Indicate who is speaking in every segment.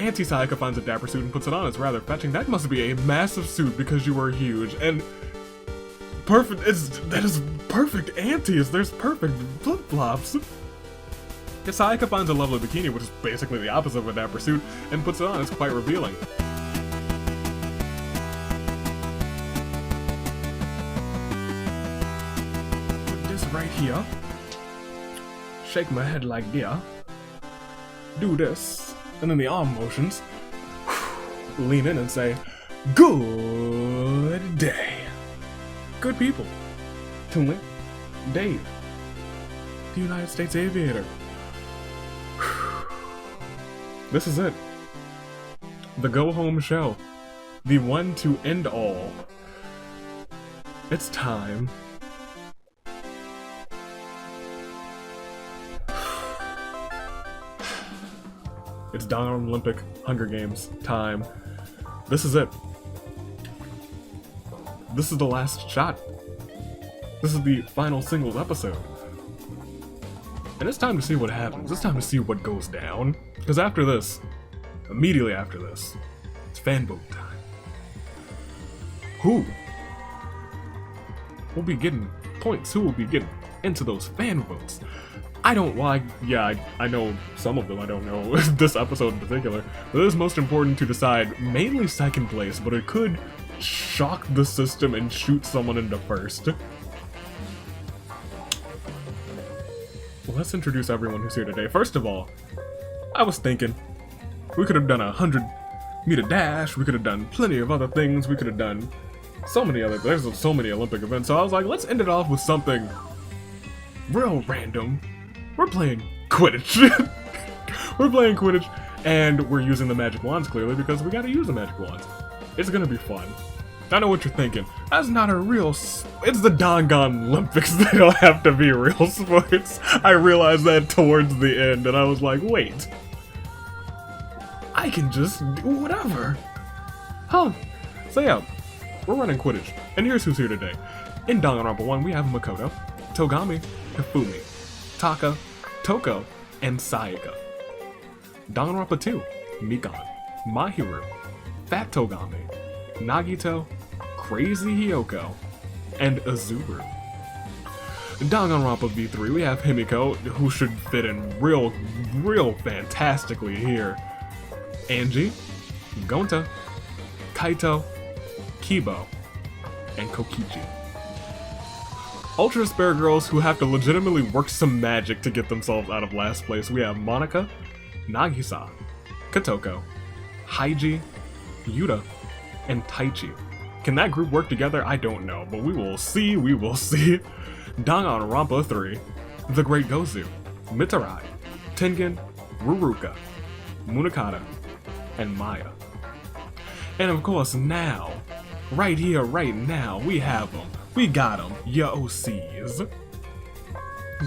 Speaker 1: Anti-Sayaka finds a dapper suit and puts it on. It's rather fetching. That must be a massive suit because you are huge. And perfect, that is perfect antis. There's perfect flip-flops. Sayaka finds a lovely bikini, which is basically the opposite of a dapper suit, and puts it on. It's quite revealing. Put this right here. Shake my head like yeah. Do this. And then the arm motions. Lean in and say, good day. Good people. Tune Dave. The United States Aviator. This is it. The go-home show. The one to end all. It's time. It's Dangan-lympics Hunger Games time. This is it. This is the last shot. This is the final singles episode. And it's time to see what happens. It's time to see what goes down. Because after this, immediately after this, it's fanboat time. Who will be getting points? Who will be getting into those fan votes? I don't like, yeah, I know some of them, I don't know this episode in particular, but it is most important to decide mainly second place, but it could shock the system and shoot someone into first. Well, let's introduce everyone who's here today. First of all, I was thinking, we could have done a 100-meter dash, we could have done plenty of other things, we could have done so many other, there's so many Olympic events, so I was like, let's end it off with something real random. We're playing Quidditch. We're playing Quidditch, and we're using the magic wands clearly because we gotta use the magic wands. It's gonna be fun. I know what you're thinking. That's not a real it's the Dangan-lympics. They don't have to be real sports. I realized that towards the end, and I was like, wait. I can just do whatever. Huh. So yeah, we're running Quidditch, and here's who's here today. In Danganronpa 1, we have Makoto, Togami, Hifumi, Taka, Toko, and Sayaka. Danganronpa 2, Mikan, Mahiru, Fat Togami, Nagito, Crazy Hiyoko, and Azuru. In Danganronpa V3, we have Himiko, who should fit in real fantastically here. Angie, Gonta, Kaito, Kibo, and Kokichi. Ultra Spare girls who have to legitimately work some magic to get themselves out of last place. We have Monika, Nagisa, Katoko, Haiji, Yuta, and Taichi. Can that group work together? I don't know, but we will see, we will see. Danganronpa 3, The Great Gozu, Mitarai, Tengen, Ruruka, Munakata, and Maya. And of course now, right here, right now, we have them. We got them, your OCs.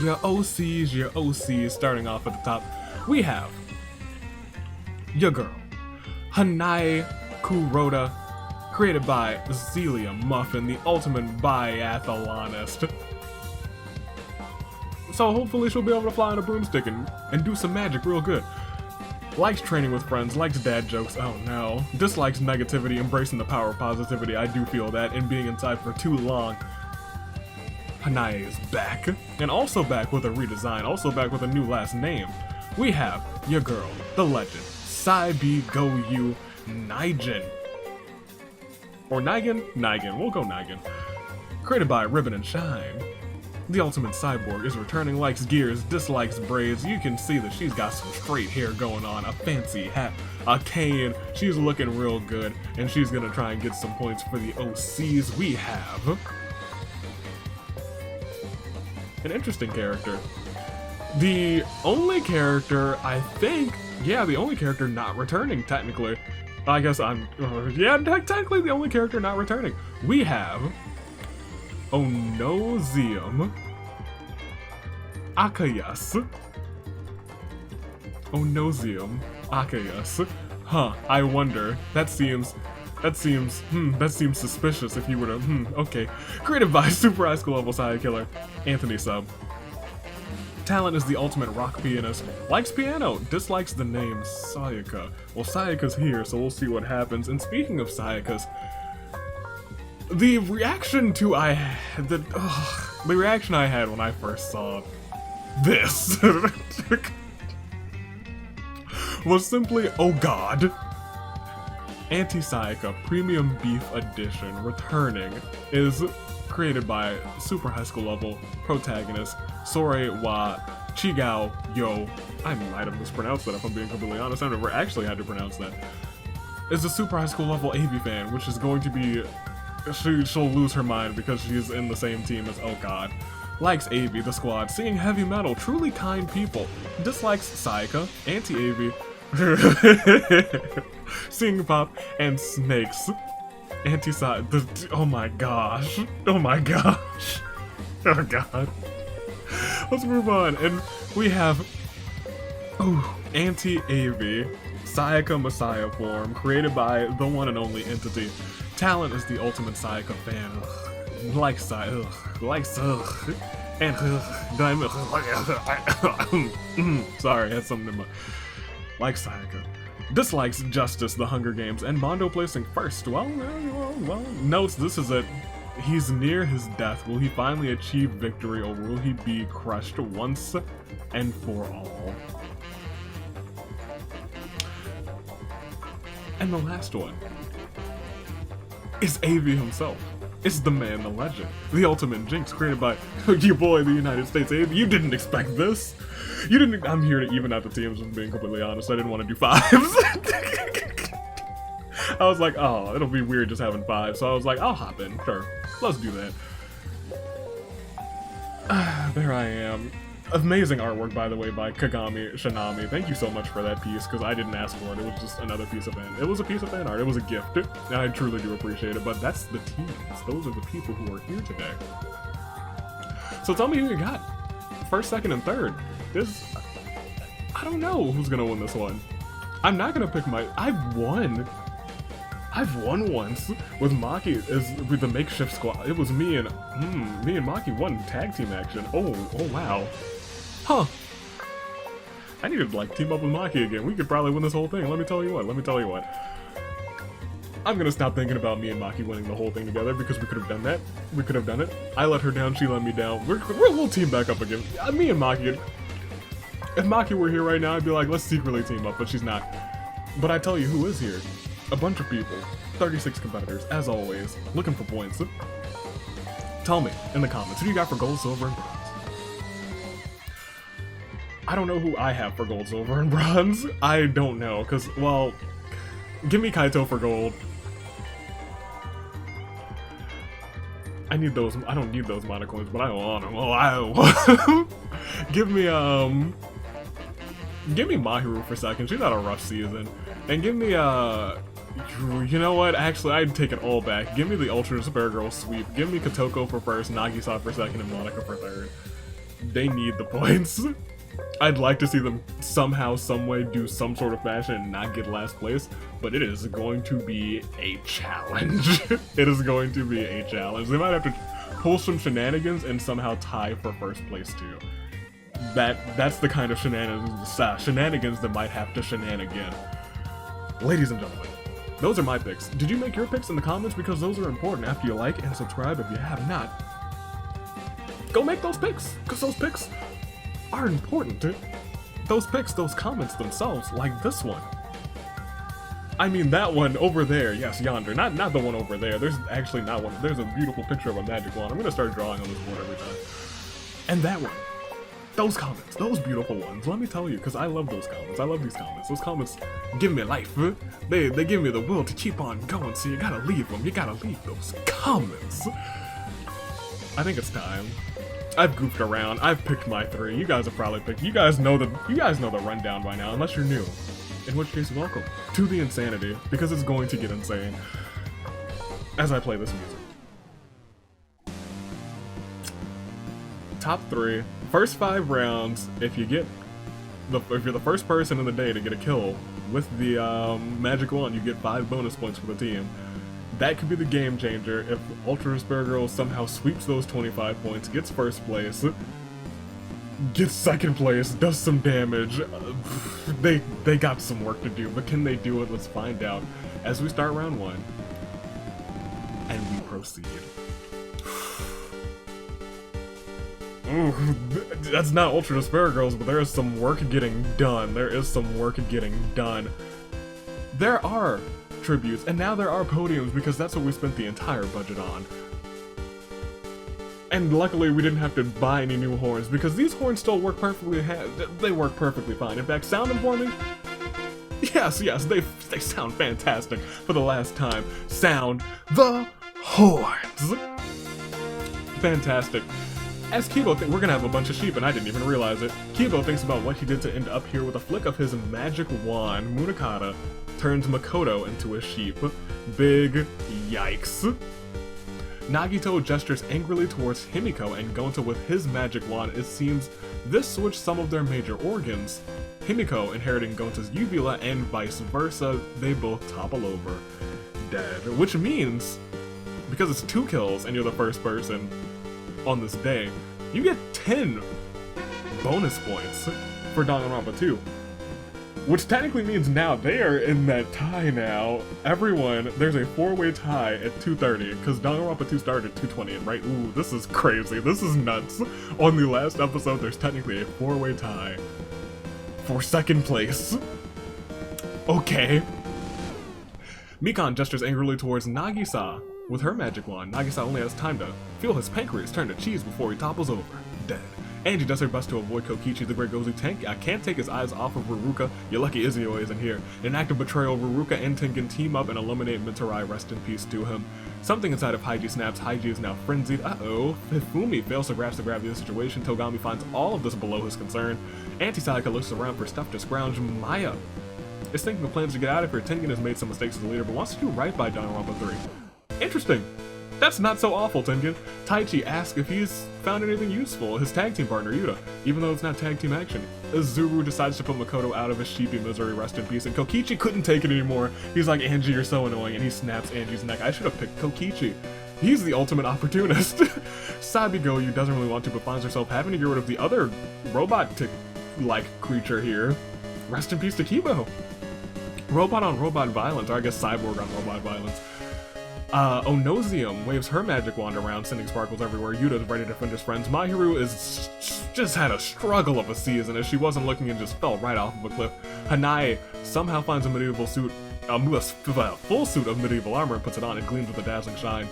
Speaker 1: Your OCs, starting off at the top. We have your girl, Hanae Kuroda, created by Zelia Muffin, the ultimate biathlonist. So hopefully she'll be able to fly on a broomstick and do some magic real good. Likes training with friends, likes dad jokes, oh no. Dislikes negativity, embracing the power of positivity, I do feel that, and being inside for too long. Hanae is back, and also back with a redesign, also back with a new last name. We have your girl, the legend, Saibi Goyu Nijin. Or Nigan? Nigan, we'll go Nigan. Created by Ribbon and Shine. The ultimate cyborg is returning, likes gears, dislikes braids. You can see that she's got some straight hair going on, a fancy hat, a cane. She's looking real good, and she's gonna try and get some points for the OCs. We have an interesting character. The only character, I think, yeah, the only character not returning, technically. I guess I'm, yeah, technically the only character not returning. We have Onozium Akayas. Onozium Akayas. Huh, I wonder. That seems suspicious if you were to, okay. Created by Super High School Level Side Killer, Anthony Sub. Talent is the ultimate rock pianist. Likes piano. Dislikes the name Sayaka. Well, Sayaka's here, so we'll see what happens. And speaking of Sayaka's, the reaction I had when I first saw this was simply, oh god. Anti-Sayaka Premium Beef Edition returning is created by super high school level protagonist Sore wa Chigao Yo. I might have mispronounced that if I'm being completely honest. I've never actually had to pronounce that. Is a super high school level AV fan, which is going to be... She'll lose her mind because she's in the same team as oh god. Likes AV, the squad, singing heavy metal, truly kind people. Dislikes Sayaka, anti-AV, singing pop, and snakes. Oh my gosh. Oh my gosh. Oh god. Let's move on. And we have anti-AV, Sayaka Messiah form, created by the one and only entity. Talent is the ultimate Sayaka fan. Likes Sayaka. Likes and sorry, I had something in my... Likes Sayaka. Dislikes Justice, the Hunger Games, and Mondo placing first. Well, notes this is it. He's near his death. Will he finally achieve victory, or will he be crushed once and for all? And the last one is AV himself. It's the man, the legend, the ultimate jinx, created by your boy, the United States AV. You didn't expect this. You didn't. I'm here to even out the teams, if I'm being completely honest. I didn't want to do fives. I was like, oh, it'll be weird just having five. So I was like, I'll hop in. Sure. Let's do that. There I am. Amazing artwork, by the way, by Kagami Shinami. Thank you so much for that piece, because I didn't ask for it. It was just another piece of fan. It was a piece of fan art. It was a gift. And I truly do appreciate it, but that's the teams. Those are the people who are here today. So tell me who you got. First, second, and third. I don't know who's gonna win this one. I'm not gonna pick my... I've won once with Maki with the makeshift squad. It was me and Maki won tag team action. Oh wow. Huh. I need to like team up with Maki again. We could probably win this whole thing. Let me tell you what. I'm gonna stop thinking about me and Maki winning the whole thing together, because we could have done that. We could have done it. I let her down, she let me down. We'll team back up again. Me and Maki. If Maki were here right now, I'd be like, let's secretly team up, but she's not. But I tell you who is here. A bunch of people. 36 competitors, as always, looking for points. Tell me in the comments, who do you got for gold, silver, and bronze? I don't know who I have for gold, silver, and bronze. I don't know, because, well, give me Kaito for gold. I need those. I don't need those monocoins, but I want them. Oh, I want them. Give me Mahiru for second. She's had a rough season. And give me, you know what? Actually, I'd take it all back. Give me the Ultra Spare Girl sweep. Give me Kotoko for first, Nagisa for second, and Monica for third. They need the points. I'd like to see them somehow, someway do some sort of fashion and not get last place, but it is going to be a challenge. It is going to be a challenge. They might have to pull some shenanigans and somehow tie for first place too. That's the kind of shenanigans that might have to shenanigan. Ladies and gentlemen, those are my picks. Did you make your picks in the comments? Because those are important. After you like and subscribe, if you have not, go make those picks, because those picks are important. Those picks, those comments themselves, like this one. I mean that one over there, yes, yonder. Not the one over there. There's actually not one. There's a beautiful picture of a magic wand. I'm gonna start drawing on this board every time. And that one. Those comments, those beautiful ones, let me tell you, because I love those comments. I love these comments. Those comments give me life. They give me the will to keep on going, so you gotta leave them. You gotta leave those comments. I think it's time. I've goofed around. I've picked my three. You guys have probably picked. You guys know the rundown by now, unless you're new. In which case, welcome to the insanity, because it's going to get insane as I play this music. Top three. First 5 rounds, if you're the first person in the day to get a kill with the magic wand, you get 5 bonus points for the team. That could be the game changer if Ultra Spare Girl somehow sweeps those 25 points, gets first place. gets second place, does some damage. They got some work to do, but can they do it? Let's find out as we start round 1. And we proceed. Ooh, that's not Ultra Despair Girls, but there is some work getting done. There is some work getting done. There are tributes, and now there are podiums because that's what we spent the entire budget on. And luckily we didn't have to buy any new horns because these horns still work perfectly. They work perfectly fine. In fact, sound informing? Yes, they sound fantastic. For the last time, sound the horns. Fantastic. As Kibo we're gonna have a bunch of sheep, and I didn't even realize it. Kibo thinks about what he did to end up here with a flick of his magic wand. Munakata turns Makoto into a sheep. Big yikes. Nagito gestures angrily towards Himiko and Gonta with his magic wand. It seems this switched some of their major organs. Himiko inheriting Gonta's uvula and vice versa, they both topple over. Dead. Which means, because it's 2 kills and you're the first person on this day, you get 10 bonus points for Danganronpa 2. Which technically means now they are in that tie now. Everyone, there's a 4-way tie at 230, because Danganronpa 2 started at 220, right? Ooh, this is crazy. This is nuts. On the last episode, there's technically a 4-way tie for second place. Okay. Mikan gestures angrily towards Nagisa with her magic wand. Nagisa only has time to feel his pancreas turn to cheese before he topples over, dead. Angie does her best to avoid Kokichi, the Great Gozu Tank. I can't take his eyes off of Ruruka. You're lucky Izio isn't here. In an act of betrayal, Ruruka and Tengen team up and eliminate Mitarai. Rest in peace to him. Something inside of Haiji snaps. Haiji is now frenzied. Uh-oh. Hifumi fails to grasp the gravity of the situation. Togami finds all of this below his concern. Anti-Sayaka looks around for stuff to scrounge. Maya is thinking of plans to get out of here. Tengen has made some mistakes as a leader, but wants to do right by Danganronpa 3. Interesting. That's not so awful, Tengen. Taichi asks if he's found anything useful. His tag team partner, Yuta, even though it's not tag team action. Zuru decides to put Makoto out of his sheepy misery, rest in peace, and Kokichi couldn't take it anymore. He's like, Angie, you're so annoying, and he snaps Angie's neck. I should have picked Kokichi. He's the ultimate opportunist. Sabigoyu doesn't really want to, but finds herself having to get rid of the other robot-like creature here. Rest in peace to Kibo. Robot on robot violence, or I guess cyborg on robot violence. Onosium waves her magic wand around, sending sparkles everywhere. Yuta's ready to defend his friends. Mahiru is just had a struggle of a season as she wasn't looking and just fell right off of a cliff. Hanae somehow finds a medieval suit, a full suit of medieval armor and puts it on. It gleams with a dazzling shine.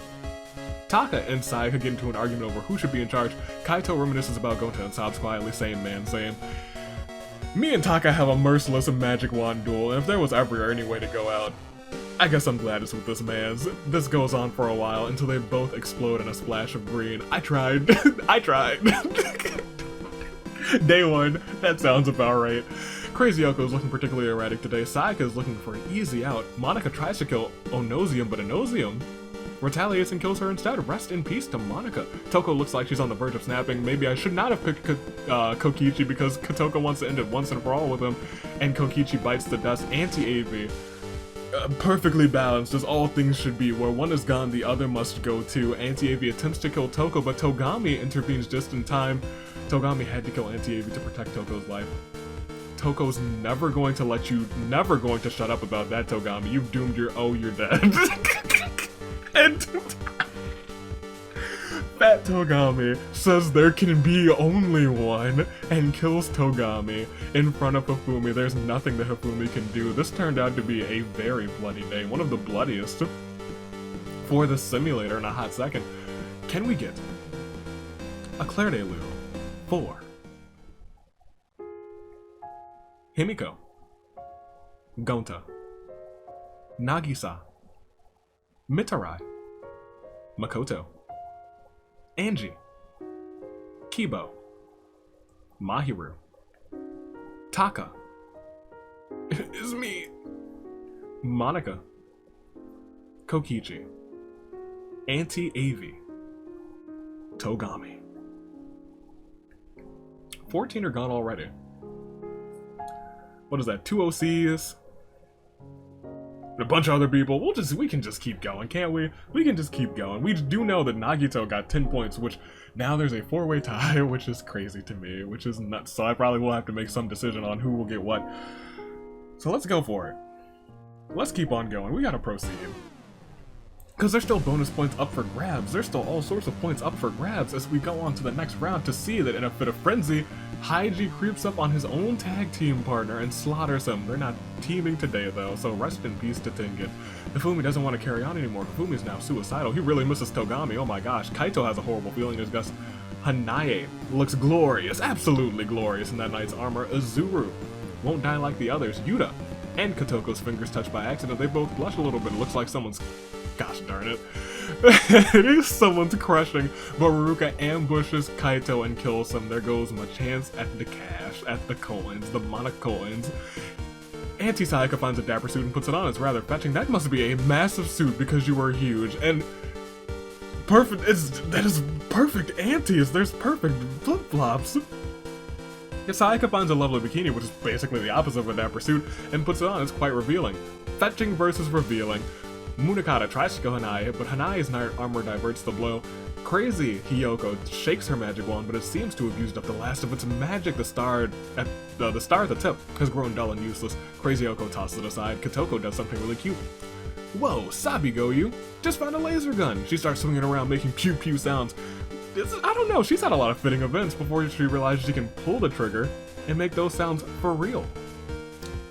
Speaker 1: Taka and Sayaka get into an argument over who should be in charge. Kaito reminisces about Gonta and sobs quietly, same man, same. Me and Taka have a merciless magic wand duel, and if there was ever any way to go out, I guess I'm glad it's with this man's. This goes on for a while until they both explode in a splash of green. I tried. I tried. Day 1. That sounds about right. Crazy Yoko is looking particularly erratic today. Sayaka is looking for an easy out. Monica tries to kill Onosium, but Onosium retaliates and kills her instead. Rest in peace to Monica. Toko looks like she's on the verge of snapping. Maybe I should not have picked Kokichi because Kotoko wants to end it once and for all with him, and Kokichi bites the dust. Anti-AV. Perfectly balanced as all things should be. Where one is gone, the other must go too. Anti-AV attempts to kill Toko, but Togami intervenes just in time. Togami had to kill Anti-AV to protect Toko's life. Toko's never going to let you, never going to shut up about that, Togami. You've doomed your, oh, you're dead. And Fat Togami says there can be only one and kills Togami in front of Hifumi. There's nothing that Hifumi can do. This turned out to be a very bloody day, one of the bloodiest for the simulator in a hot second. Can we get a Claire de Lune for Himiko, Gonta, Nagisa, Mitarai, Makoto, Angie, Kibo, Mahiru, Taka, is me, Monica, Kokichi, Anti-AV, Togami. 14 are gone already. What is that, 2 OCs? A bunch of other people. We can just keep going, can't we? We can just keep going. We do know that Nagito got 10 points, which Now there's a 4-way tie, which is crazy to me, which is nuts. So I probably will have to make some decision on who will get what. So let's go for it. Let's keep on going. We gotta proceed. Because there's still bonus points up for grabs. There's still all sorts of points up for grabs as we go on to the next round to see that in a fit of frenzy, Haiji creeps up on his own tag team partner and slaughters him. They're not teaming today though, so rest in peace to Tengen. Hifumi doesn't want to carry on anymore. Hifumi's now suicidal. He really misses Togami. Oh my gosh. Kaito has a horrible feeling. There's Gus. Hanae looks glorious, absolutely glorious in that knight's armor. Azuru won't die like the others. Yuta and Kotoko's fingers touched by accident. They both blush a little bit. It looks like someone's... Gosh darn it. It is someone's crushing, but Ruka ambushes Kaito and kills him. There goes my chance at the cash, at the coins, the monocoins. Auntie Sayaka finds a dapper suit and puts it on. It's rather fetching. That must be a massive suit because you are huge. And perfect, that is perfect aunties. There's perfect flip-flops. Sayaka finds a lovely bikini, which is basically the opposite of a dapper suit, and puts it on. It's quite revealing. Fetching versus revealing. Munakata tries to kill Hanae, but Hanae's armor diverts the blow. Crazy Hiyoko shakes her magic wand, but it seems to have used up the last of its magic. The star at the tip has grown dull and useless. Crazy Hiyoko tosses it aside. Kotoko does something really cute. Whoa, Sabigoyu just found a laser gun. She starts swinging around, making pew pew sounds. I don't know, she's had a lot of fitting events before she realizes she can pull the trigger and make those sounds for real.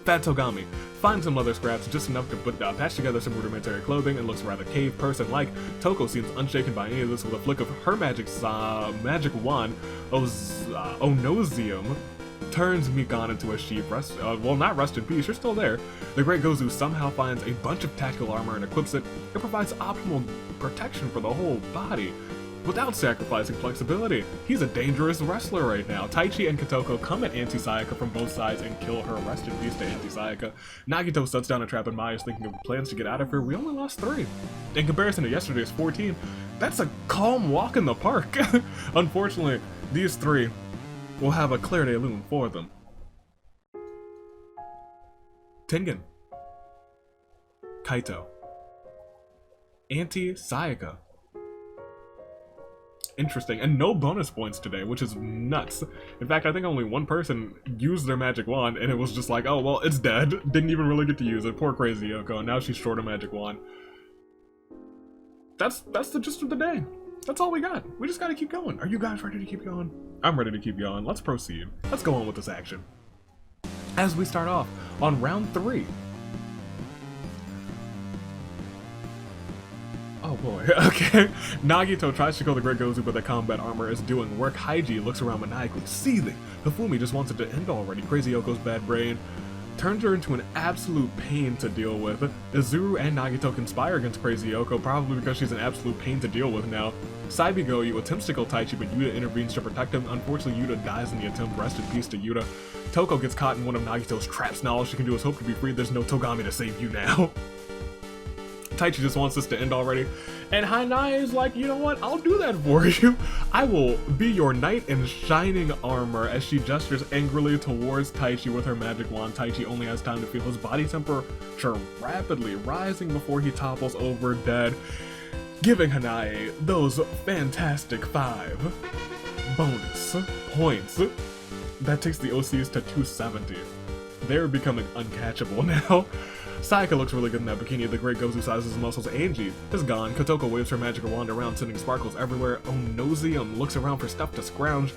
Speaker 1: Fat Togami finds some leather scraps just enough to patch together some rudimentary clothing and looks rather cave person-like. Toko seems unshaken by any of this with a flick of her magic wand. Onosium turns Mikan into a sheep. Well, not rest in peace, you're still there. The Great Gozu somehow finds a bunch of tactical armor and equips it. It provides optimal protection for the whole body without sacrificing flexibility. He's a dangerous wrestler right now. Taichi and Kotoko come at Auntie Sayaka from both sides and kill her. Rest in peace to Auntie Sayaka. Nagito sets down a trap and Maya's thinking of plans to get out of here. We only lost 3. In comparison to yesterday's 14, that's a calm walk in the park. Unfortunately, these 3 will have a Claire de Lune for them. Tengen. Kaito. Auntie Sayaka. Interesting, and no bonus points today, which is nuts. In fact, I think only one person used their magic wand, and it was just like, oh, well, it's dead. Didn't even really get to use it. Poor Crazy Yoko, and now she's short a magic wand. That's the gist of the day. That's all we got. We just gotta keep going. Are you guys ready to keep going? I'm ready to keep going. Let's proceed. Let's go on with this action. As we start off on round 3. Oh boy, okay. Nagito tries to kill the Great Gozu, but the combat armor is doing work. Haiji looks around maniacally, seething. Hifumi just wants it to end already. Crazy Yoko's bad brain turns her into an absolute pain to deal with. Izuru and Nagito conspire against Crazy Yoko, probably because she's an absolute pain to deal with now. Saibigoyu attempts to kill Taichi, but Yuta intervenes to protect him. Unfortunately, Yuta dies in the attempt. Rest in peace to Yuta. Toko gets caught in one of Nagito's traps. Now all she can do is hope to be freed. There's no Togami to save you now. Taichi just wants this to end already, and Hanae is like, you know what, I'll do that for you. I will be your knight in shining armor, as she gestures angrily towards Taichi with her magic wand. Taichi only has time to feel his body temperature rapidly rising before he topples over dead, giving Hanae those fantastic 5 bonus points. That takes the OCs to 270. They're becoming uncatchable now. Sayaka looks really good in that bikini. The Great Gozu sizes his muscles. Angie is gone. Kotoko waves her magical wand around, sending sparkles everywhere. Onosium looks around for stuff to scrounge.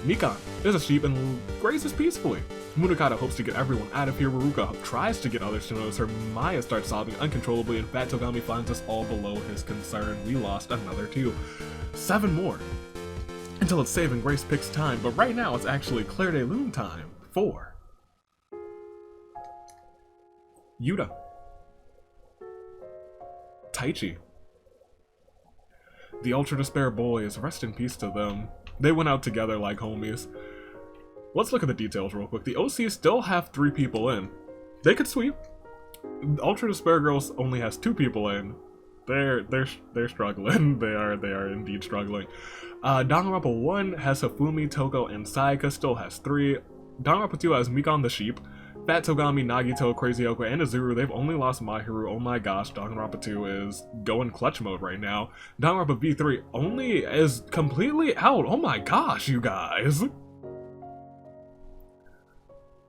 Speaker 1: Mikan is a sheep and grazes peacefully. Munakata hopes to get everyone out of here. Ruruka tries to get others to notice her. Maya starts sobbing uncontrollably, and Fat Togami finds us all below his concern. We lost another 2. 7 more. Until it's Save and Grace picks time, but right now it's actually Claire de Lune time. 4. Yuta. Taichi. The Ultra Despair boys, rest in peace to them. They went out together like homies. Let's look at the details real quick. The OCs still have 3 people in. They could sweep. Ultra Despair Girls only has 2 people in. They're struggling. They are indeed struggling. Danganronpa 1 has Hifumi, Toko, and Sayaka, still has 3. Danganronpa 2 has Mikan the Sheep. Fat Togami, Nagito, Crazy Oko, and Azuru, they've only lost Mahiru. Oh my gosh, Danganronpa 2 is going clutch mode right now. Danganronpa V3 only is completely out. Oh my gosh, you guys.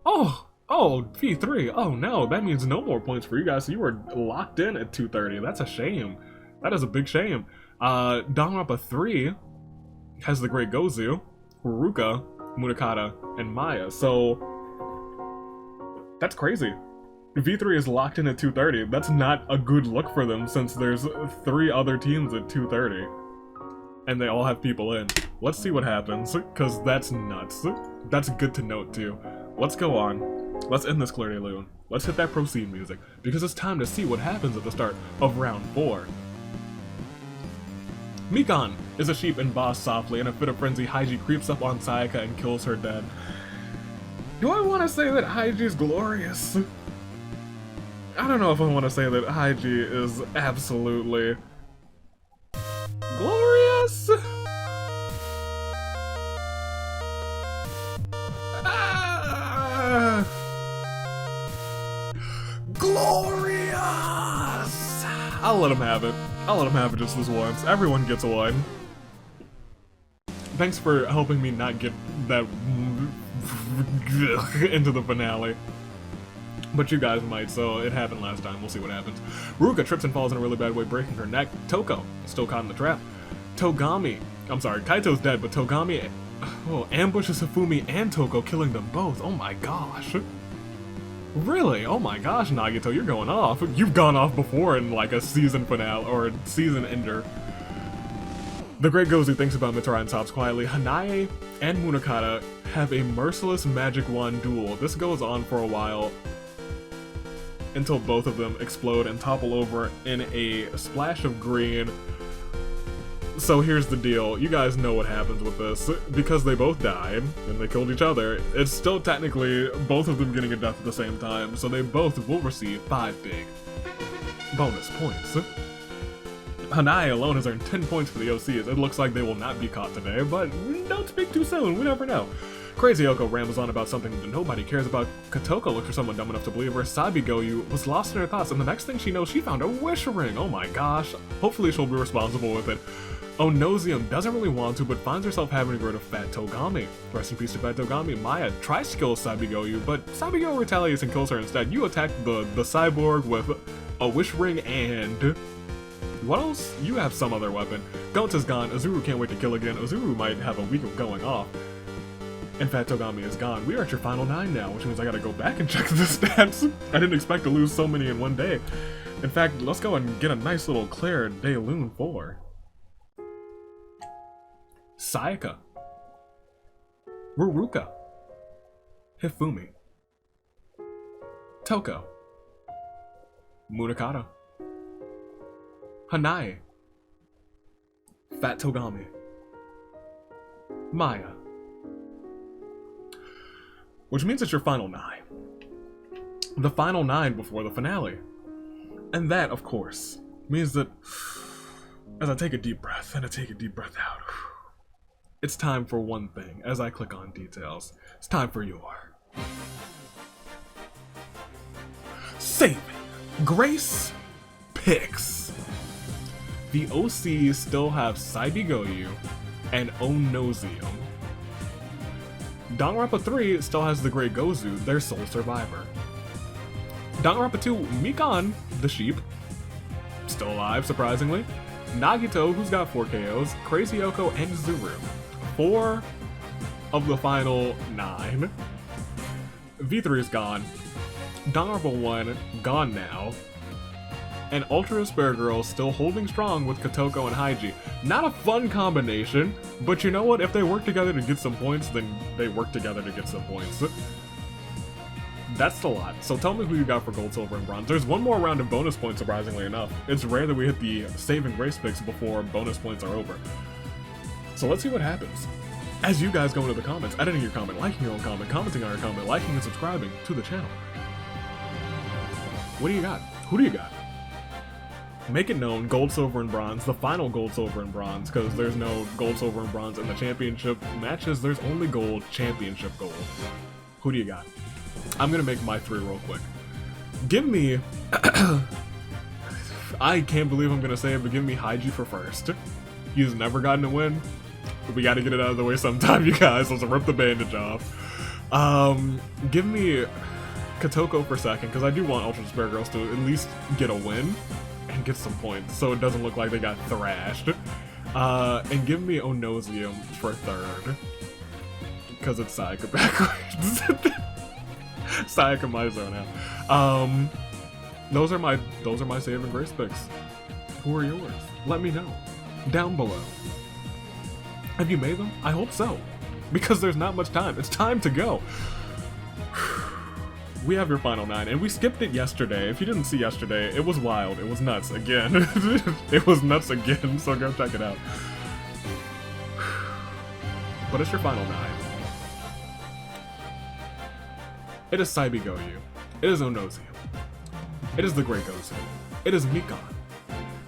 Speaker 1: Oh, V3. Oh no, that means no more points for you guys. So you were locked in at 230. That's a shame. That is a big shame. Danganronpa 3 has the Great Gozu, Haruka, Munakata, and Maya. So that's crazy. V3 is locked in at 230. That's not a good look for them since there's 3 other teams at 230. And they all have people in. Let's see what happens, because that's nuts. That's good to note too. Let's go on. Let's end this Claire de Lune. Let's hit that proceed music, because it's time to see what happens at the start of round 4. Mikan is a sheep and boss softly. In a fit of frenzy, Haiji creeps up on Sayaka and kills her dead. Do I want to say that Haiji is glorious? I don't know if I want to say that Haiji is absolutely glorious. Glorious! I'll let him have it. I'll let him have it just this once. Everyone gets one. Thanks for helping me not get that into the finale. But you guys might, so it happened last time. We'll see what happens. Ruka trips and falls in a really bad way, breaking her neck. Toko, still caught in the trap. Kaito's dead, but Togami ambushes Hifumi and Toko, killing them both. Oh my gosh. Really? Oh my gosh, Nagito, you're going off. You've gone off before in like a season finale, or a season ender. The Great Gozu thinks about Mitsurai and sobs quietly. Hanae and Munakata have a merciless magic wand duel. This goes on for a while until both of them explode and topple over in a splash of green. So here's the deal. You guys know what happens with this. Because they both died and they killed each other, it's still technically both of them getting a death at the same time, so they both will receive 5 big bonus points. Hanae alone has earned 10 points for the OCs. It looks like they will not be caught today, but don't speak too soon, we never know. Crazy Oko rambles on about something that nobody cares about. Katoko looks for someone dumb enough to believe her. Sabigoyu was lost in her thoughts, and the next thing she knows, she found a wish ring. Oh my gosh. Hopefully she'll be responsible with it. Onosium doesn't really want to, but finds herself having to go to Fat Togami. Rest in peace to Fat Togami. Maya tries to kill Sabigoyu, but Sabigo retaliates and kills her instead. You attack the cyborg with a wish ring and... what else? You have some other weapon. Gonta's gone. Azuru can't wait to kill again. Azuru might have a week of going off. And Fat Togami is gone. We are at your final 9 now, which means I gotta go back and check the stats. I didn't expect to lose so many in one day. In fact, let's go and get a nice little Claire de Lune 4. Sayaka. Ruruka. Hifumi. Toko. Munakata. Hanae. Fat Togami. Maya. Which means it's your final 9. The final 9 before the finale. And that, of course, means that as I take a deep breath and I take a deep breath out, it's time for one thing. As I click on details, it's time for your saving grace picks. The OCs still have Saibigoyu and Onosium. Danganronpa 3 still has the Great Gozu, their sole survivor. Danganronpa 2, Mikan, the sheep, still alive, surprisingly. Nagito, who's got 4 KOs, Crazy Oko, and Zuru. 4 of the final 9. V3 is gone. Danganronpa 1, gone now. And Ultra Spare Girl still holding strong with Katoko and Haiji. Not a fun combination, but you know what? If they work together to get some points, then they work together to get some points. That's a lot. So tell me who you got for gold, silver, and bronze. There's one more round of bonus points, surprisingly enough. It's rare that we hit the saving grace picks before bonus points are over. So let's see what happens. As you guys go into the comments, editing your comment, liking your own comment, commenting on your comment, liking and subscribing to the channel. What do you got? Who do you got? Make it known, gold, silver, and bronze, the final gold, silver, and bronze, because there's no gold, silver, and bronze in the championship matches, there's only gold, championship gold. Who do you got? I'm gonna make my 3 real quick. Give me... I can't believe I'm gonna say it, but give me Haiji for first. He's never gotten a win. But we gotta get it out of the way sometime, you guys. Let's rip the bandage off. Give me Kotoko for second, because I do want Ultra Despair Girls to at least get a win and get some points, so it doesn't look like they got thrashed. And give me Onosium for third, because it's Sayaka backwards. Sayaka Maizo now. Those are my save and grace picks. Who are yours? Let me know down below. Have you made them? I hope so, because there's not much time. It's time to go. We have your final 9, and we skipped it yesterday. If you didn't see yesterday, it was wild. It was nuts again. It was nuts again, so go check it out. But it's your final 9. It is Saibigoyu. It is Onosium. It is the Great Gozu. It is Mikan.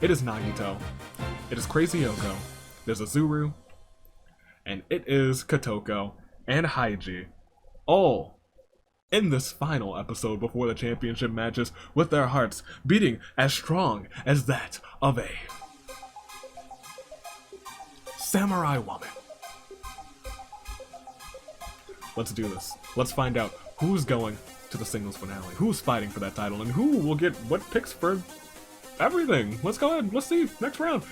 Speaker 1: It is Nagito. It is Crazy Yoko. There's Azuru. And it is Kotoko and Haiji. All in this final episode before the championship matches, with their hearts beating as strong as that of a samurai woman. Let's do this. Let's find out who's going to the singles finale, who's fighting for that title, and who will get what picks for everything. Let's go ahead. Let's see. Next round.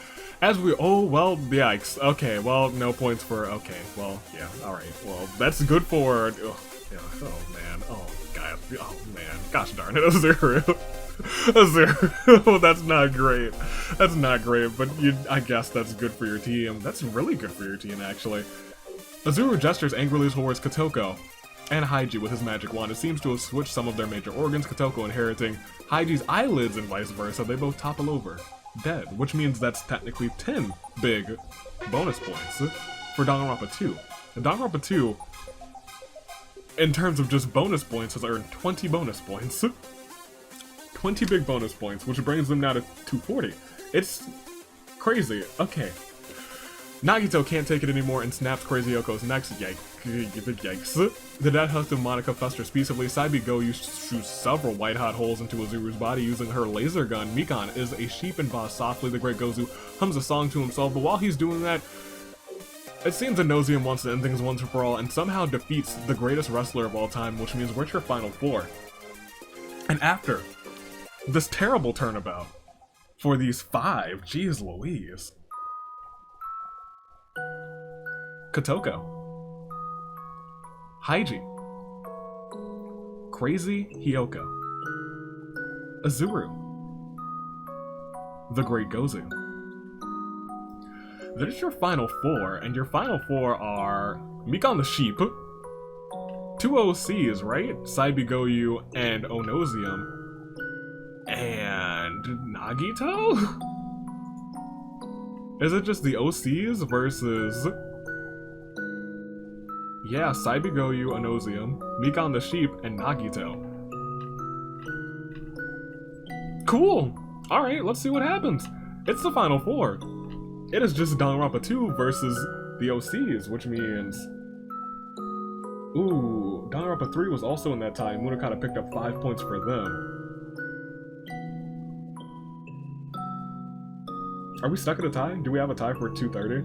Speaker 1: As we, oh, well, yikes. Okay, well, no points for, okay, well, yeah, alright. Well, that's good for, oh, yeah, oh man, oh god, oh man, gosh darn it, Azuru. Azuru, that's not great. That's not great, but I guess that's good for your team. That's really good for your team, actually. Azuru gestures angrily towards Kotoko and Haiji with his magic wand. It seems to have switched some of their major organs, Kotoko inheriting Haiji's eyelids and vice versa. They both topple over, dead, which means that's technically 10 big bonus points for Danganronpa 2. And Danganronpa 2, in terms of just bonus points, has earned 20 bonus points. 20 big bonus points, which brings them now to 240. It's crazy. Okay. Nagito can't take it anymore and snaps Crazy Yoko's neck. Yikes. The dead husband of Monica festers peaceably. Saibigoyu shoots several white-hot holes into Azuru's body using her laser gun. Mikan is a sheep and bows softly. The Great Gozu hums a song to himself, but while he's doing that, it seems Onosium wants to end things once and for all and somehow defeats the greatest wrestler of all time, which means we're at your final 4. And after this terrible turnabout for these 5, geez Louise, Kotoko, Haiji, Crazy Hyoko, Azuru, the Great Gozu. That is your final 4, and your final 4 are Mikan the Sheep, 2 OCs, right? Saibigoyu and Onosium, and Nagito? Is it just the OCs versus... yeah, Saibigoyu, Onosium, Mikan the Sheep, and Nagito. Cool! Alright, let's see what happens. It's the final 4. It is just Danganronpa 2 versus the OCs, which means... ooh, Danganronpa 3 was also in that tie, and Munakata picked up 5 points for them. Are we stuck at a tie? Do we have a tie for 230?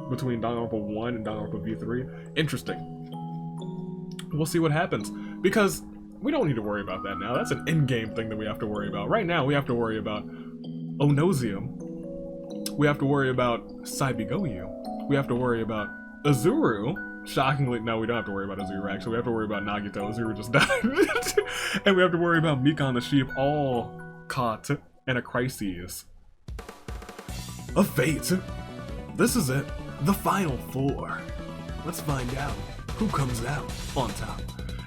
Speaker 1: Between Danganronpa 1 and Danganronpa V3? Interesting. We'll see what happens, because we don't need to worry about that now. That's an in-game thing that we have to worry about. Right now, we have to worry about Onosium. We have to worry about Saibigoyu. We have to worry about Azuru. Shockingly, no, we don't have to worry about Azuru, actually. We have to worry about Nagito. Azuru just died. And we have to worry about Mikan the Sheep, all caught in a crisis of fate. This is it. The final 4. Let's find out who comes out on top.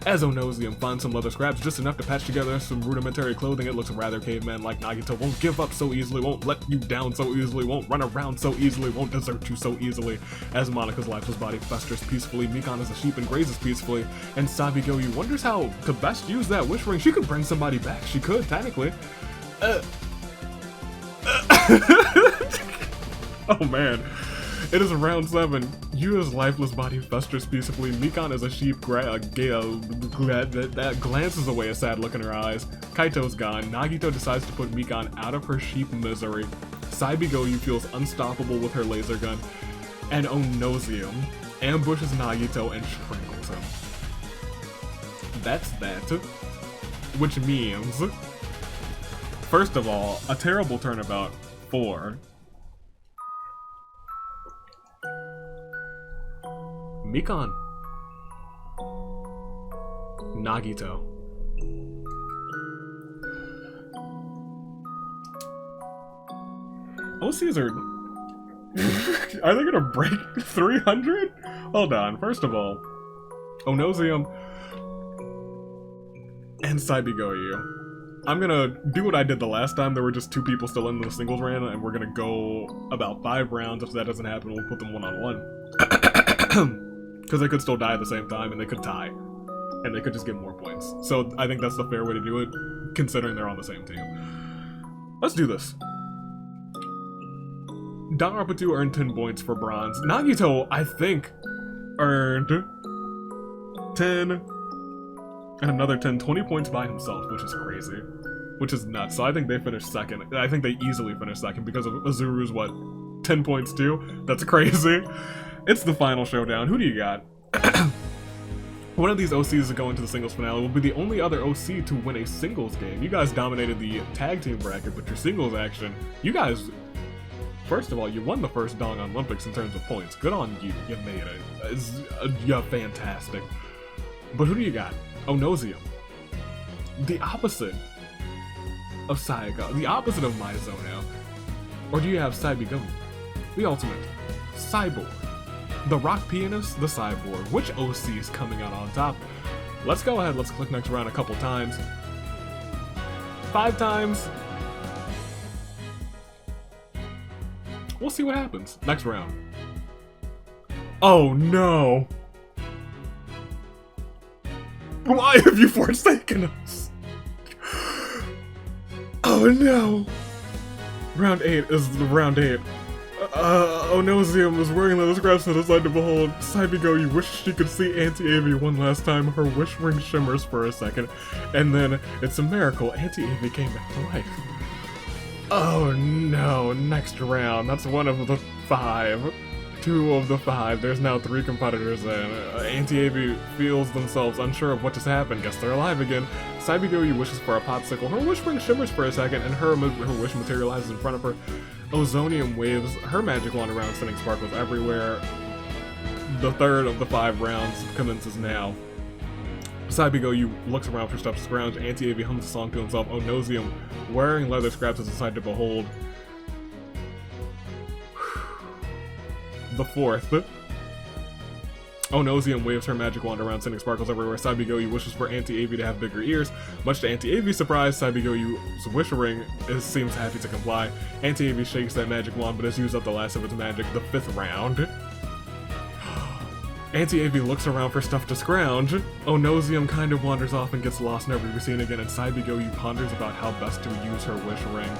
Speaker 1: As Onosium finds some leather scraps, just enough to patch together some rudimentary clothing, it looks rather caveman-like. Nagito won't give up so easily, won't let you down so easily, won't run around so easily, won't desert you so easily. As Monica's lifeless body festers peacefully, Mikan is a sheep and grazes peacefully, and Saibigoyu wonders how to best use that wish ring. She could bring somebody back. She could, technically. Oh man. It is round 7. Yu's lifeless body festers peacefully. Mikan is a sheep that glances away, a sad look in her eyes. Kaito's gone. Nagito decides to put Mikan out of her sheep misery. Saibigoyu feels unstoppable with her laser gun. And Onosium ambushes Nagito and strangles him. That's that. Which means, first of all, a terrible turnabout for Mikan. Nagito. OCs are they gonna break 300? Hold on, first of all, Onosium and Saibigoyu. I'm gonna do what I did the last time. There were just 2 people still in the singles round, and we're gonna go about 5 rounds. If that doesn't happen, we'll put them 1-on-1. Because they could still die at the same time, and they could tie. And they could just get more points. So I think that's the fair way to do it, considering they're on the same team. Let's do this. Danganronpa 2 earned 10 points for bronze. Nagito, I think, earned 10... and another 10, 20 points by himself, which is crazy. Which is nuts. So I think they finished second. I think they easily finished second because of Azuru's, what, 10 points too? That's crazy. It's the final showdown. Who do you got? One of these OCs to go into the singles finale will be the only other OC to win a singles game. You guys dominated the tag team bracket, but your singles action, you guys, first of all, you won the first Dangan-lympics in terms of points. Good on you. You made it. You're fantastic. But who do you got? Onosium. The opposite of Sayaka. The opposite of Mizuno. Or do you have Saibigoyu? The ultimate cyborg. The rock pianist, the cyborg. Which OC is coming out on top? Let's go ahead, let's click next round a couple times. 5 times. We'll see what happens. Next round. Oh no! Why have you forsaken us? Oh no! Round 8 is the round 8. Onosium was wearing leather scraps to the side to behold. Saibigoyu wished she could see Auntie Avy one last time. Her wish ring shimmers for a second. And then, it's a miracle, Auntie Avy came back to life. Oh no, next round. That's one of the 5. 2 of the 5. There's now 3 competitors in. Auntie Avy feels themselves unsure of what just happened. Guess they're alive again. Saibigoyu wishes for a popsicle. Her wish ring shimmers for a second, and her wish materializes in front of her. Ozonium waves her magic wand around, sending sparkles everywhere. The 3rd of the 5 rounds commences now. Saibigoyu looks around for stuff to scrounge. Auntie Avy hums a song to himself. Onosium, wearing leather scraps, is a sight to behold. The 4th. Onosium waves her magic wand around, sending sparkles everywhere. Saibigoyu wishes for Auntie Avy to have bigger ears. Much to Auntie Avy's surprise, Saibigoyu's wish ring seems happy to comply. Auntie Avy shakes that magic wand, but has used up the last of its magic. The 5th round. Auntie Avy looks around for stuff to scrounge. Onosium kind of wanders off and gets lost, never to be seen again, and Saibigoyu ponders about how best to use her wish ring.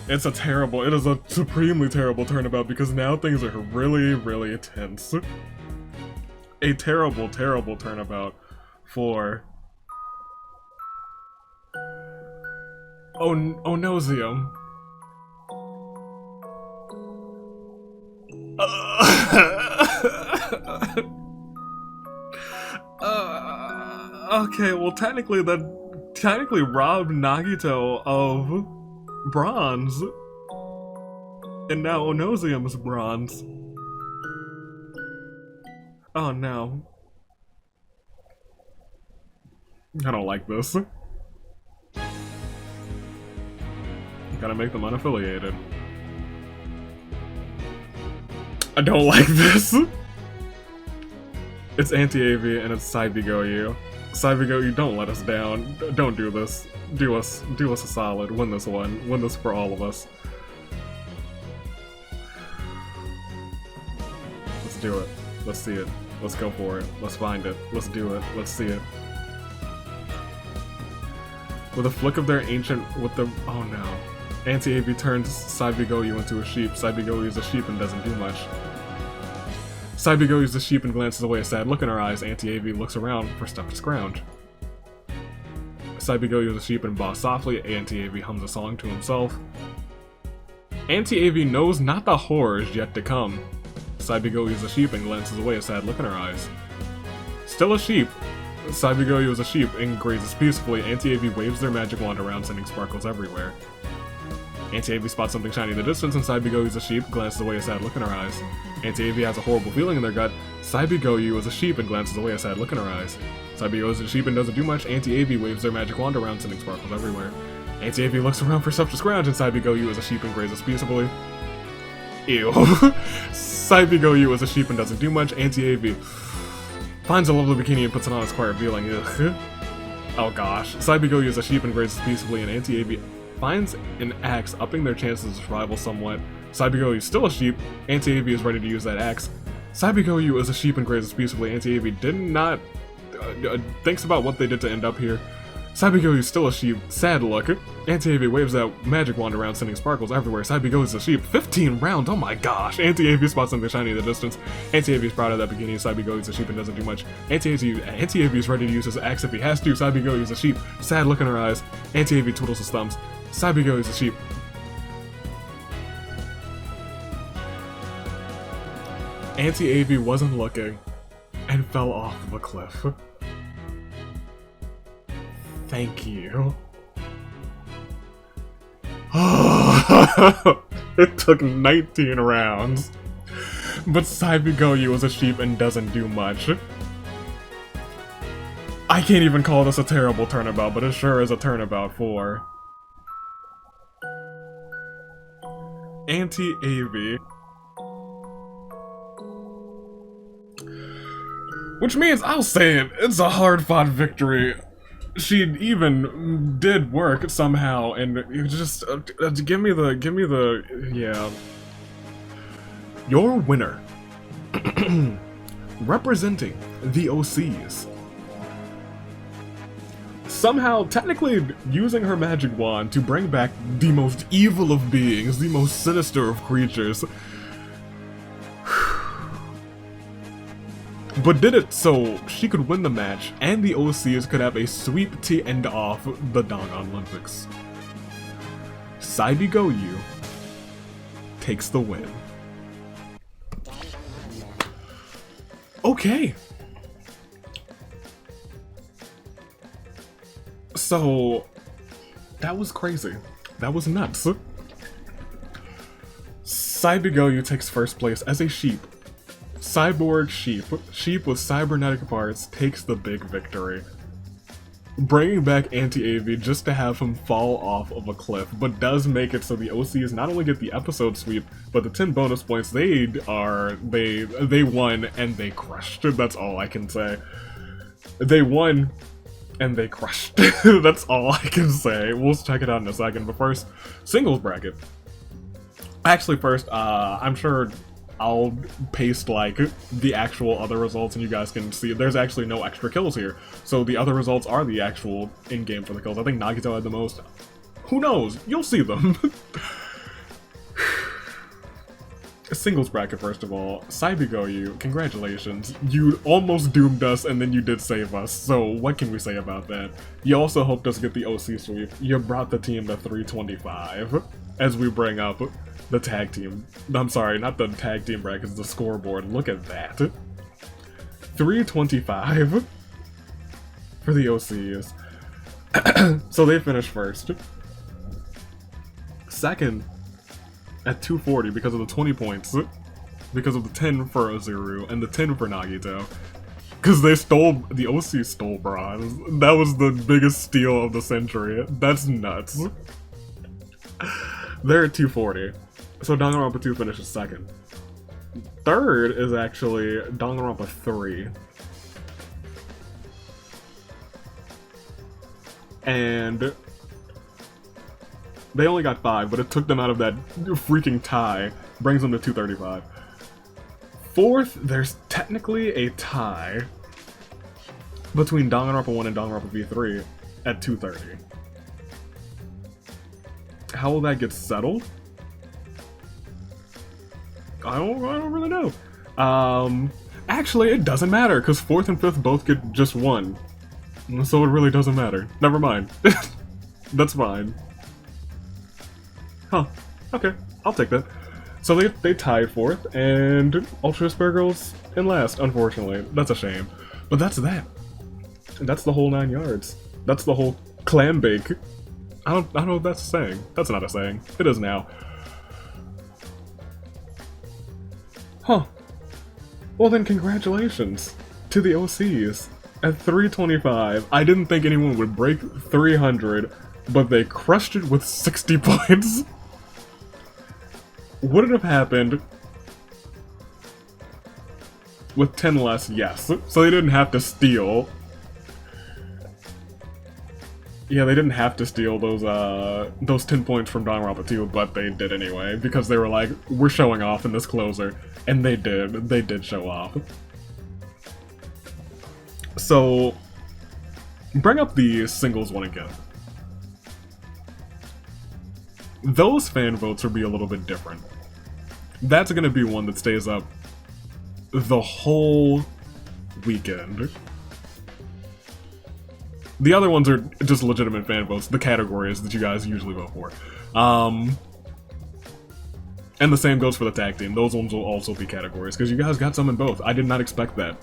Speaker 1: It is a supremely terrible turnabout because now things are really, really tense. A terrible, terrible turnabout for Onosium. Okay, well technically robbed Nagito of bronze, and now Onosium is bronze. Oh no. I don't like this. Gotta make them unaffiliated. I don't like this. It's Auntie Avy and it's Saibigoyu. Saibigoyu, don't let us down. Don't do this. Do us a solid. Win this one. Win this for all of us. Let's do it. Let's see it. Let's go for it. Let's find it. Let's do it. Let's see it. With a flick of their ancient... oh no. Auntie Avy turns Saibigoyu into a sheep. Saibigoyu is a sheep and doesn't do much. Saibigo is the sheep and glances away, a sad look in her eyes. Auntie Avi looks around for stuff to scrounge. Saibigo is a sheep and bows softly. Auntie Avi hums a song to himself. Auntie Avi knows not the horrors yet to come. Saibigo is a sheep and glances away, a sad look in her eyes. Still a sheep. Saibigo is a sheep and grazes peacefully. Auntie Avi waves their magic wand around, sending sparkles everywhere. Auntie Avi spots something shiny in the distance, and Saibigo is a sheep, glances away, a sad look in her eyes. Auntie Avi has a horrible feeling in their gut. Saibigo is a sheep and glances away, a sad look in her eyes. Saibigo is a sheep and doesn't do much. Auntie Avi waves their magic wand around, sending sparkles everywhere. Auntie Avi looks around for stuff to scrounge, and Saibigo is a sheep and grazes peaceably. Ew. Saibigo is a sheep and doesn't do much. Auntie Avi finds a lovely bikini and puts it on, it's quite revealing. Ugh. Oh gosh. Saibigo is a sheep and grazes peaceably, and Auntie Avi finds an axe, upping their chances of survival somewhat. Saibigo is still a sheep. Auntie Avi is ready to use that axe. Saibigo is a sheep and grazes peaceably. Auntie Avi did not thinks about what they did to end up here. Saibigo is still a sheep. Sad look. Auntie Avi waves that magic wand around, sending sparkles everywhere. Saibigo is a sheep. 15 rounds, oh my gosh. Auntie Avi spots something shiny in the distance. Auntie Avi is proud of that bikini. Saibigo is a sheep and doesn't do much. Auntie Avi is ready to use his axe if he has to. Saibigo is a sheep. Sad look in her eyes. Auntie Avi twiddles his thumbs. Saibigo is a sheep. Auntie Avi wasn't looking and fell off of a cliff. Thank you. It took 19 rounds. But Saibigo was a sheep and doesn't do much. I can't even call this a terrible turnabout, but it sure is a turnabout for Auntie Avi. Which means, I'll say it, it's a hard-fought victory. She even did work somehow, and it just, give me the, yeah. Your winner, representing the OCs, somehow technically using her magic wand to bring back the most evil of beings, the most sinister of creatures, but did it so she could win the match, and the OCs could have a sweep to end off the Dangan-lympics. Saibigo takes the win. Okay. So, that was crazy. That was nuts. Saibigo takes first place as a sheep. Cyborg sheep with cybernetic parts, takes the big victory. Bringing back Auntie Avi just to have him fall off of a cliff, but does make it so the OCs not only get the episode sweep, but the 10 bonus points they won and they crushed. That's all I can say. They won and they crushed. That's all I can say. We'll check it out in a second, but first, singles bracket. Actually, first, I'm sure I'll paste like the actual other results and you guys can see there's actually no extra kills here. So the other results are the actual in-game for the kills. I think Nagito had the most. Who knows? You'll see them. Singles bracket, first of all. Saibigo, congratulations. You almost doomed us and then you did save us. So what can we say about that? You also helped us get the OC sweep. You brought the team to 325 as we bring up the tag team. I'm sorry, not the tag team brackets, the scoreboard. Look at that. 325 for the OCs. So they finished first. Second at 240 because of the 20 points. Because of the 10 for Ozuru and the 10 for Nagito. Because the OC stole bronze. That was the biggest steal of the century. That's nuts. They're at 240. So Danganronpa 2 finishes second. Third is actually Danganronpa 3. And they only got 5, but it took them out of that freaking tie. Brings them to 235. Fourth, there's technically a tie between Danganronpa 1 and Danganronpa V3 at 230. How will that get settled? I don't really know. Actually, it doesn't matter, because 4th and 5th both get just 1. So it really doesn't matter. Never mind. That's fine. Huh. Okay, I'll take that. So they tied 4th, and Ultra Spare Girls in last, unfortunately. That's a shame. But that's that. That's the whole 9 yards. That's the whole clam bake. I don't know if that's a saying. That's not a saying. It is now. Huh. Well then, congratulations to the OCs. At 325, I didn't think anyone would break 300, but they crushed it with 60 points. Would it have happened with 10 less? Yes. So they didn't have to steal. Yeah, they didn't have to steal those 10 points from Danganronpa 2, but they did anyway, because they were like, we're showing off in this closer. And they did. They did show off. So, bring up the singles one again. Those fan votes will be a little bit different. That's gonna be one that stays up the whole weekend. The other ones are just legitimate fan votes, the categories that you guys usually vote for. And the same goes for the tag team. Those ones will also be categories, because you guys got some in both. I did not expect that.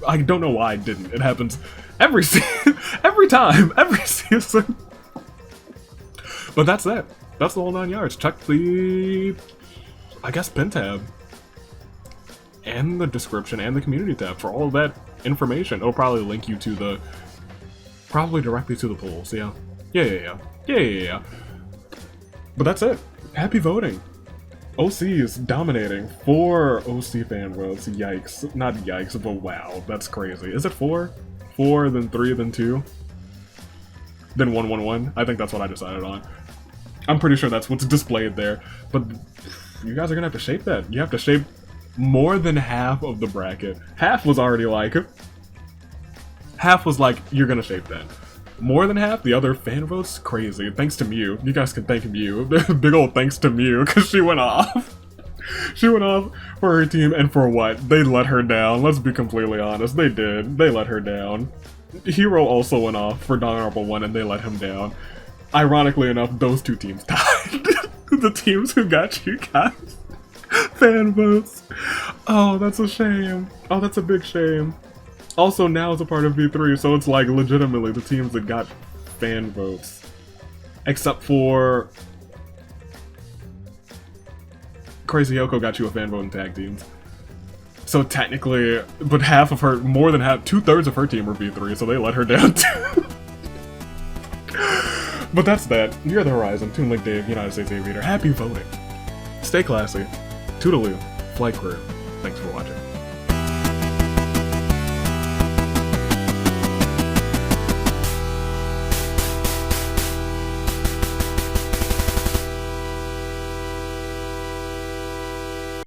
Speaker 1: I don't know why I didn't. It happens every every time, every season. But that's that. That's the whole 9 yards. Check the, I guess, pin tab. And the description and the community tab for all of that information. It'll probably link you to the, probably directly to the polls, yeah. Yeah. But that's it. Happy voting. OC is dominating. 4 OC fan votes. Yikes. Not yikes, but wow. That's crazy. Is it 4? 4, then 3, then 2? Then 1, 1, 1? I think that's what I decided on. I'm pretty sure that's what's displayed there. But you guys are gonna have to shape that. You have to shape more than half of the bracket. Half was already like... Half was like, you're gonna shape that. More than half, the other fan votes, crazy. Thanks to Mew. You guys can thank Mew. Big ol' thanks to Mew, because she went off. She went off for her team, and for what? They let her down. Let's be completely honest. They did. They let her down. Hero also went off for Danganronpa 1, and they let him down. Ironically enough, those two teams died. The teams who got you guys fan votes. Oh, that's a shame. Oh, that's a big shame. Also, now it's a part of V3, so it's like legitimately the teams that got fan votes. Except for... Crazy Yoko got you a fan vote in tag teams. So technically, but half of her, more than half, 2/3 of her team were V3, so they let her down too. But that's that. You're the Horizon, Toon Link Dave, United States Aviator. Happy voting. Stay classy. Toodaloo. Flight crew. Thanks for watching.